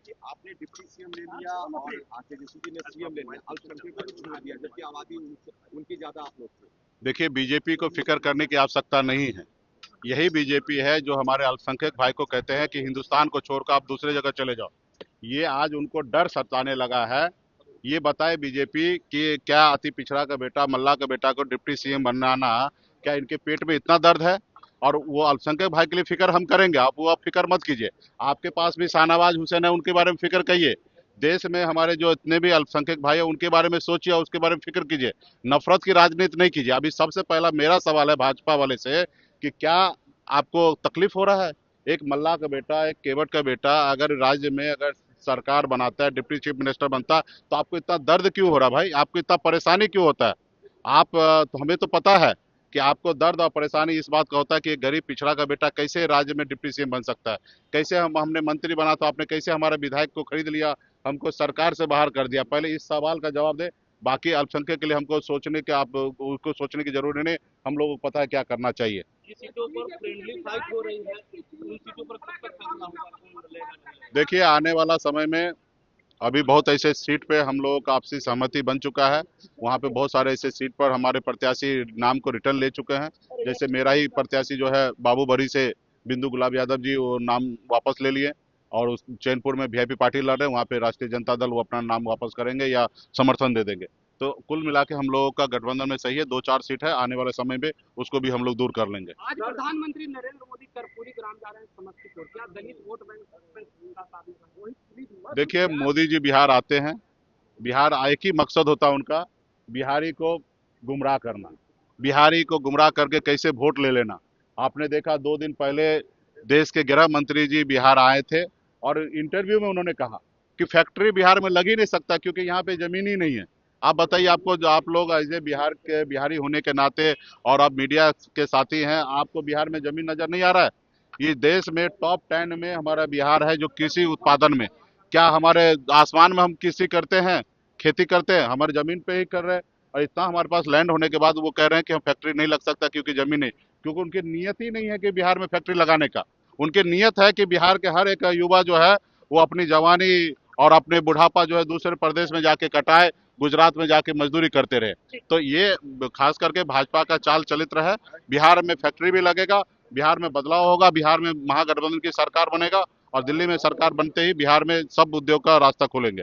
कि आपने deputy CM ले लिया और तेजस्वी ने सीएम ले लिया, अल्पसंख्यकों को छोड़ दिया, जबकि आबादी उनकी ज्यादा आप लोग थे। देखिए, बीजेपी को फिक्र करने की आवश्यकता नहीं है। यही बीजेपी है जो हमारे अल्पसंख्यक भाई को कहते हैं कि हिंदुस्तान को छोड़कर आप दूसरे जगह चले जाओ। ये आज उनको डर सताने लगा है। ये बताए बीजेपी कि क्या अति पिछड़ा का बेटा, मल्ला का बेटा को डिप्टी सीएम बनाना, क्या इनके पेट में इतना दर्द है? और वो अल्पसंख्यक भाई के लिए फिक्र हम करेंगे, आप फिक्र मत कीजिए। आपके पास भी शाहनवाज हुसैन है, उनके बारे में फिक्र करिए। देश में हमारे जो इतने भी अल्पसंख्यक भाई है उनके बारे में सोचिए और उसके बारे में फिक्र कीजिए। नफरत की राजनीति नहीं कीजिए। अभी सबसे पहला मेरा सवाल है भाजपा वाले से कि क्या आपको तकलीफ हो रहा है? एक मल्ला का बेटा, एक केवट का बेटा अगर राज्य में अगर सरकार बनाता है, डिप्टी चीफ मिनिस्टर बनता है, तो आपको इतना दर्द क्यों हो रहा है भाई? आपको इतना परेशानी क्यों होता है? तो हमें तो पता है कि आपको दर्द और परेशानी इस बात का होता है कि एक गरीब पिछड़ा का बेटा कैसे राज्य में डिप्टी सीएम बन सकता है। कैसे हमने मंत्री बना तो आपने कैसे हमारे विधायक को खरीद लिया, हमको सरकार से बाहर कर दिया? पहले इस सवाल का जवाब दे। बाकी अल्पसंख्यक के लिए हमको सोचने के आप उसको सोचने की जरूरत नहीं। हम लोगों को पता है क्या करना चाहिए। जिन सीटों पर फ्रेंडली फाइट हो रही है उन सीटों पर कब तक फैसला होगा, कौन लड़ेगा नहीं लड़ेगा? देखिए, आने वाला समय में अभी बहुत ऐसे सीट पे हम लोगों का आपसी सहमति बन चुका है। वहाँ पे बहुत सारे ऐसे सीट पर हमारे प्रत्याशी नाम को रिटर्न ले चुके हैं। जैसे मेरा ही प्रत्याशी जो है बाबूबरी से बिंदु गुलाब यादव जी, वो नाम वापस ले लिए और उस चैनपुर में वीआईपी पार्टी लड़ रहे हैं, वहाँ पे राष्ट्रीय जनता दल वो अपना नाम वापस करेंगे या समर्थन दे देंगे। तो कुल मिला के हम लोगों का गठबंधन में सही है। 2-4 सीट है, आने वाले समय में उसको भी हम लोग दूर कर लेंगे। आज प्रधानमंत्री नरेंद्र मोदी कर्पूरी ग्राम जा रहे हैं समस्तीपुर, क्या दलित वोट बैंक का साथ में वही? देखिए, मोदी जी बिहार आते हैं, बिहार एक ही मकसद होता है उनका, बिहारी को गुमराह करना, बिहारी को गुमराह करके कैसे वोट ले लेना। आपने देखा 2 दिन पहले देश के गृह मंत्री जी बिहार आए थे और इंटरव्यू में उन्होंने कहा कि फैक्ट्री बिहार में लग ही नहीं सकता क्योंकि यहाँ पे जमीन ही नहीं है। आप बताइए, आपको जो आप लोग एज ए बिहार के बिहारी होने के नाते और आप मीडिया के साथी हैं, आपको बिहार में जमीन नजर नहीं आ रहा है? ये देश में टॉप 10 में हमारा बिहार है जो कृषि उत्पादन में। क्या हमारे आसमान में हम कृषि करते हैं, खेती करते हैं? हमारे जमीन पे ही कर रहे हैं। और इतना हमारे पास लैंड होने के बाद वो कह रहे हैं कि हम फैक्ट्री नहीं लग सकता क्योंकि जमीन नहीं। क्योंकि उनकी नियत ही नहीं है कि बिहार में फैक्ट्री लगाने का। उनकी नियत है कि बिहार के हर एक युवा जो है वो अपनी जवानी और अपने बुढ़ापा जो है दूसरे प्रदेश में जाके कटाए, गुजरात में जाके मजदूरी करते रहे। तो ये खास करके भाजपा का चाल चलित्र है। बिहार में फैक्ट्री भी लगेगा, बिहार में बदलाव होगा, बिहार में महागठबंधन की सरकार बनेगा और दिल्ली में सरकार बनते ही बिहार में सब उद्योग का रास्ता खोलेंगे।